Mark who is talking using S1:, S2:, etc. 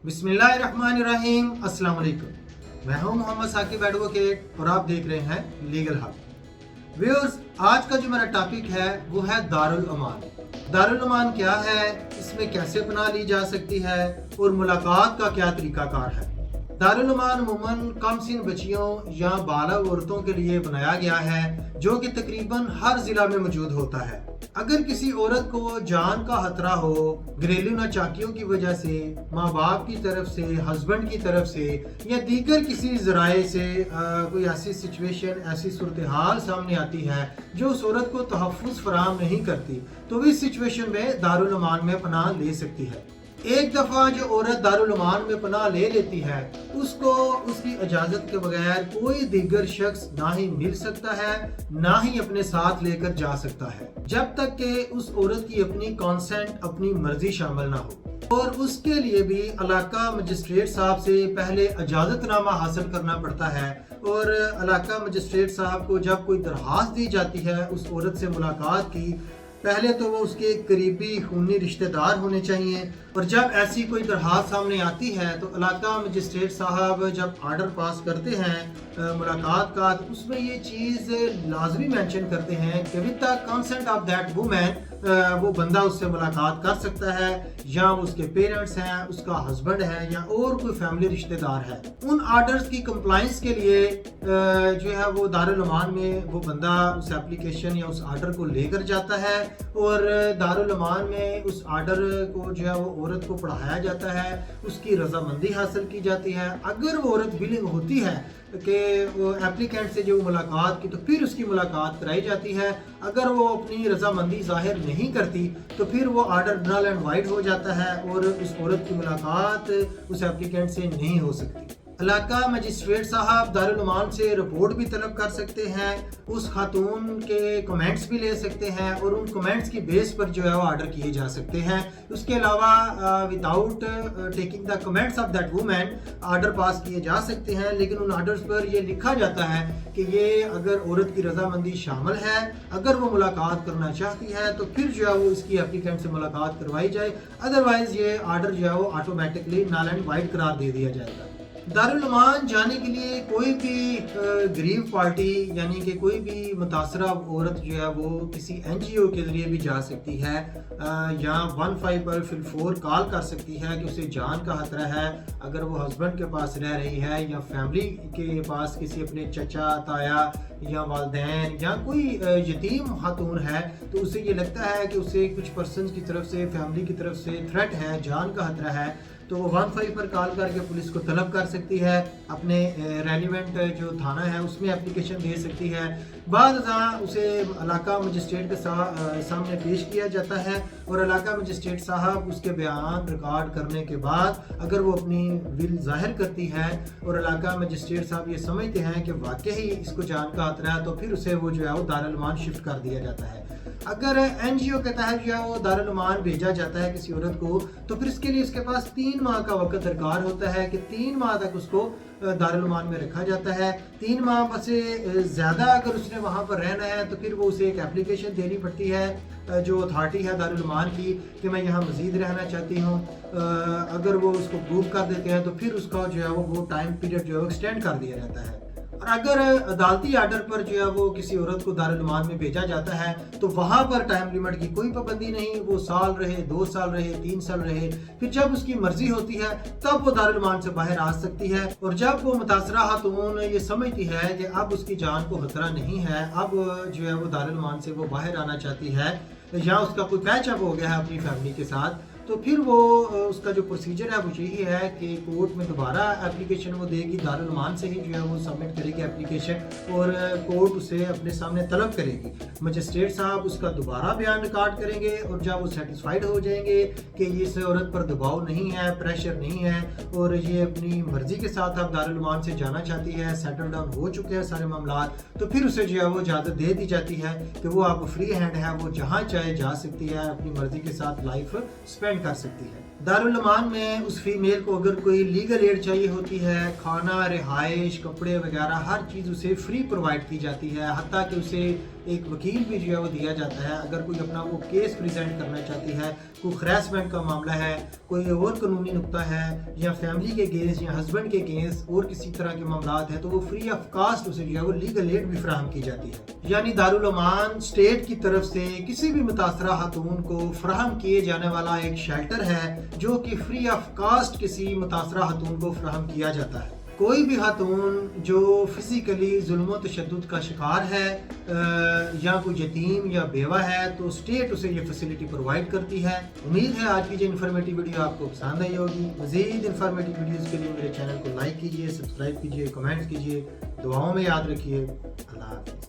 S1: बिस्मिल्लाहिर्रहमानिर्रहीम। अस्सलाम वालेकुम। मैं हूं मोहम्मद साकिब एडवोकेट और आप देख रहे हैं लीगल हब। व्यूअर्स, आज का जो मेरा टॉपिक है वो है दारुल अमान। दारुल अमान क्या है, इसमें कैसे पनाह ली जा सकती है और मुलाकात का क्या तरीकाकार है। दारुल अमान अमूमन कम सिन बच्चियों या बालिग औरतों के लिए बनाया गया है जो कि तकरीबन हर जिला में मौजूद होता है। अगर किसी औरत को जान का खतरा हो, घरेलू नाचाकियों की वजह से, माँ बाप की तरफ से, हस्बैंड की तरफ से या दीगर किसी जराए से कोई ऐसी सिचुएशन, ऐसी सूरत हाल सामने आती है जो उस औरत को तहफ़्फ़ुज़ फराहम नहीं करती, तो इस सिचुएशन में दारुल अमान में पनाह ले सकती है। एक दफ़ा जो औरत दारुल अमान में पनाह ले लेती है, उसको उसकी इजाज़त के बगैर कोई दीगर शख्स ना ही मिल सकता है, ना ही अपने साथ लेकर जा सकता है, जब तक कि उस औरत की अपनी कॉन्सेंट, अपनी मर्जी शामिल ना हो। और उसके लिए भी इलाका मजिस्ट्रेट साहब से पहले इजाज़तनामा हासिल करना पड़ता है। और इलाका मजिस्ट्रेट साहब को जब कोई दरख्वास्त दी जाती है उस औरत से मुलाकात की, पहले तो वो उसके करीबी खूनी रिश्तेदार होने चाहिए। और जब ऐसी कोई दरख्वास्त सामने आती है तो इलाका मजिस्ट्रेट साहब जब आर्डर पास करते हैं मुलाकात का, तो उसमें ये चीज़ लाजमी मेंशन करते हैं कि with the consent of that women वो बंदा उससे मुलाकात कर सकता है, या उसके पेरेंट्स हैं, उसका हस्बैंड है, या और कोई फैमिली रिश्तेदार है। उन आर्डर्स की कंप्लाइंस के लिए जो है वो दारुल अमान में वो बंदा उस एप्लीकेशन या उस आर्डर को लेकर जाता है और दारुल अमान में उस आर्डर को जो है वो औरत को पढ़ाया जाता है, उसकी रजामंदी हासिल की जाती है। अगर वो औरत विलिंग होती है कि वो एप्लीकेंट से जो मुलाकात की, तो फिर उसकी मुलाकात कराई जाती है। अगर वो अपनी रजामंदी जाहिर नहीं करती तो फिर वो आर्डर नल एंड वाइड हो जाता है और उस औरत की मुलाकात उस एप्लीकेंट से नहीं हो सकती। इलाका मजिस्ट्रेट साहब दारुल अमान से रिपोर्ट भी तलब कर सकते हैं, उस खातून के कमेंट्स भी ले सकते हैं और उन कमेंट्स की बेस पर जो है वो आर्डर किए जा सकते हैं। उसके अलावा without taking the comments of that women order pass किए जा सकते हैं, लेकिन उन आर्डर्स पर ये लिखा जाता है कि ये अगर औरत की रजामंदी शामिल है, अगर वो मुलाकात करना चाहती है तो फिर जो है वो इसकी एप्लीकेंट से मुलाकात करवाई जाए, अदरवाइज ये आर्डर जो है वो ऑटोमेटिकली नल एंड वाइड करार दे दिया जाएगा। दारुल अमान जाने के लिए कोई भी गरीब पार्टी यानी कि कोई भी मुतासरा औरत जो है वो किसी NGO के ज़रिए भी जा सकती है, या 1544 कॉल कर सकती है कि उसे जान का खतरा है। अगर वो हस्बैंड के पास रह रही है या फैमिली के पास किसी अपने चचा, ताया या वालदैन या कोई यतीम खातून है, तो उसे ये लगता है कि उसे कुछ पर्सन की तरफ से, फैमिली की तरफ से थ्रेट है, जान का खतरा है, तो वो 15 पर कॉल करके पुलिस को तलब कर सकती है। अपने रेलिवेंट जो थाना है उसमें एप्लीकेशन दे सकती है। बाद उसे इलाका मजिस्ट्रेट के सामने पेश किया जाता है और इलाका मजिस्ट्रेट साहब उसके बयान रिकॉर्ड करने के बाद अगर वो अपनी विल जाहिर करती है और इलाका मजिस्ट्रेट साहब ये समझते हैं कि वाकई ही इसको जान का खतरा है, तो फिर उसे वो जो है वो दारुल अमान शिफ्ट कर दिया जाता है। अगर NGO के तहत जो है वो दारुल अमान भेजा जाता है किसी औरत को, तो फिर इसके लिए उसके पास 3 माह का वक्त दरकार होता है कि 3 माह तक उसको दारुल अमान में रखा जाता है। 3 माह से ज़्यादा अगर उसने वहाँ पर रहना है तो फिर वो उसे एक एप्लीकेशन देनी पड़ती है जो अथॉरिटी है दारुल अमान की कि मैं यहाँ मज़ीद रहना चाहती हूँ। अगर वो उसको प्रूव कर देते हैं तो फिर उसका जो है वो टाइम पीरियड जो है एक्सटेंड कर दिया जाता है। और अगर अदालती आर्डर पर जो है वो किसी औरत को दारुल अमान में भेजा जाता है तो वहाँ पर टाइम लिमिट की कोई पाबंदी नहीं, वो साल रहे, 2 साल रहे, 3 साल रहे, फिर जब उसकी मर्जी होती है तब वो दारुल अमान से बाहर आ सकती है। और जब वो मुतासरा खातून ये समझती है कि अब उसकी जान को खतरा नहीं है, अब जो है वो दारुल अमान से वो बाहर आना चाहती है, या उसका कोई पैचअप हो गया है अपनी फैमिली के साथ, तो फिर वो उसका जो प्रोसीजर है वो यही है कि कोर्ट में दोबारा एप्लीकेशन वो देगी, दारुल अमान से ही जो है वो सबमिट करेगी एप्लीकेशन और कोर्ट उसे अपने सामने तलब करेगी। मजिस्ट्रेट साहब उसका दोबारा बयान रिकॉर्ड करेंगे और जब वो सेटिस्फाइड हो जाएंगे कि इस औरत पर दबाव नहीं है, प्रेशर नहीं है और ये अपनी मर्जी के साथ अब दारुल अमान से जाना चाहती है, सेटल डाउन हो चुके हैं सारे मामला, तो फिर उसे जो है वो इजाज़त दे दी जाती है कि वो अब फ्री हैंड है, वो जहाँ चाहे जा सकती है, अपनी मर्जी के साथ लाइफ स्पेंड कर सकती है। दारुल अमान में उस फीमेल को अगर कोई लीगल एड चाहिए होती है, खाना, रिहाइश, कपड़े वगैरह हर चीज़ उसे फ्री प्रोवाइड की जाती है। हत्ता कि उसे एक वकील भी जो है वो दिया जाता है। अगर कोई अपना वो केस प्रेजेंट करना चाहती है, कोई हरासमेंट का मामला है, कोई और कानूनी नुक्ता है, या फैमिली के अगेंस्ट या हस्बैंड के अगेंस्ट और किसी तरह के मामला है, तो वो फ्री ऑफ कास्ट उसे जो है वो लीगल एड भी फराहम की जाती है। यानी दारुल अमान स्टेट की तरफ से किसी भी मुतासरा खातून को फराहम किए जाने वाला एक शेल्टर है जो कि फ्री ऑफ कास्ट किसी मुतासरा खातून को फराहम किया जाता है। कोई भी खातून जो फिजिकली जुल्म तशद्दुद का शिकार है या कोई यतीम या बेवा है, तो स्टेट उसे ये फैसिलिटी प्रोवाइड करती है। उम्मीद है आज की जो इन्फॉर्मेटिव वीडियो आपको पसंद आई होगी। मज़ीद इन्फॉर्मेटिव वीडियोज़ के लिए मेरे चैनल को लाइक कीजिए, सब्सक्राइब कीजिए, कमेंट्स कीजिए, दुआओं में याद रखिए। अल्लाह हाफ़िज़।